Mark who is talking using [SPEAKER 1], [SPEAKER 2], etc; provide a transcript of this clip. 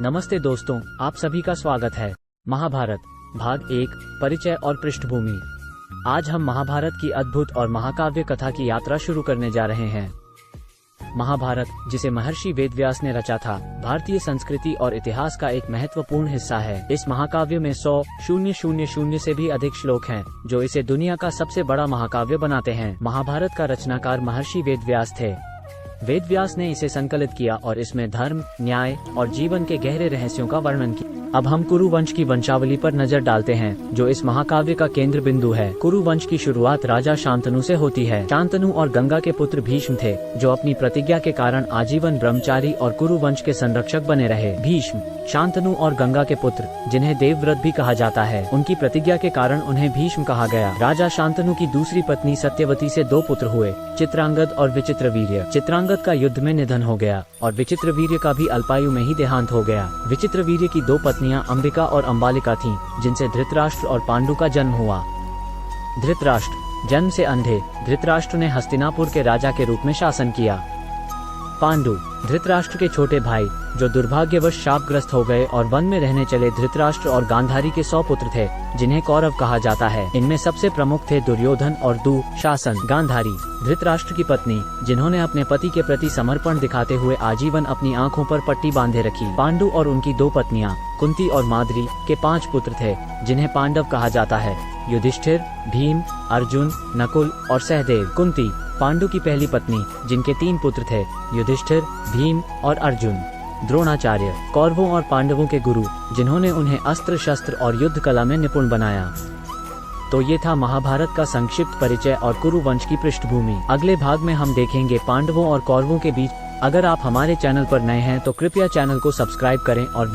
[SPEAKER 1] नमस्ते दोस्तों, आप सभी का स्वागत है। महाभारत भाग 1 परिचय और पृष्ठभूमि। आज हम महाभारत की अद्भुत और महाकाव्य कथा की यात्रा शुरू करने जा रहे हैं। महाभारत, जिसे महर्षि वेदव्यास ने रचा था, भारतीय संस्कृति और इतिहास का एक महत्वपूर्ण हिस्सा है। इस महाकाव्य में 100,000 से भी अधिक श्लोक हैं, जो इसे दुनिया का सबसे बड़ा महाकाव्य बनाते हैं। महाभारत का रचनाकार महर्षि वेदव्यास थे। वेदव्यास ने इसे संकलित किया और इसमें धर्म, न्याय और जीवन के गहरे रहस्यों का वर्णन किया। अब हम कुरु वंश की वंशावली पर नजर डालते हैं, जो इस महाकाव्य का केंद्र बिंदु है। कुरु वंश की शुरुआत राजा शांतनु से होती है। शांतनु और गंगा के पुत्र भीष्म थे, जो अपनी प्रतिज्ञा के कारण आजीवन ब्रह्मचारी और कुरु वंश के संरक्षक बने रहे। भीष्म, शांतनु और गंगा के पुत्र, जिन्हें देवव्रत भी कहा जाता है, उनकी प्रतिज्ञा के कारण उन्हें भीष्म कहा गया। राजा शांतनु की दूसरी पत्नी सत्यवती से 2 पुत्र हुए, चित्रांगद और विचित्रवीर्य। चित्रांगद का युद्ध में निधन हो गया और विचित्रवीर्य का भी अल्पायु में ही देहांत हो गया। विचित्रवीर्य की 2 पत्नियां अंबिका और अंबालिका थीं, जिनसे धृतराष्ट्र और पांडु का जन्म हुआ। धृतराष्ट्र जन्म से अंधे, धृतराष्ट्र ने हस्तिनापुर के राजा के रूप में शासन किया। पांडु, धृतराष्ट्र के छोटे भाई, जो दुर्भाग्यवश शापग्रस्त हो गए और वन में रहने चले। धृतराष्ट्र और गांधारी के 100 पुत्र थे, जिन्हें कौरव कहा जाता है। इनमें सबसे प्रमुख थे दुर्योधन और दुःशासन। गांधारी, धृतराष्ट्र की पत्नी, जिन्होंने अपने पति के प्रति समर्पण दिखाते हुए आजीवन अपनी आंखों पर पट्टी बांधे रखी। पांडु और उनकी 2 पत्नियां, कुंती और माद्री, के 5 पुत्र थे, जिन्हें पांडव कहा जाता है। युधिष्ठिर, भीम, अर्जुन, नकुल और सहदेव। कुंती, पांडु की पहली पत्नी, जिनके 3 पुत्र थे, युधिष्ठिर, भीम और अर्जुन। द्रोणाचार्य, कौरवों और पांडवों के गुरु, जिन्होंने उन्हें अस्त्र शस्त्र और युद्ध कला में निपुण बनाया। तो ये था महाभारत का संक्षिप्त परिचय और कुरु वंश की पृष्ठभूमि। अगले भाग में हम देखेंगे पांडवों और कौरवों के बीच। अगर आप हमारे चैनल पर नए हैं तो कृपया चैनल को सब्सक्राइब करें और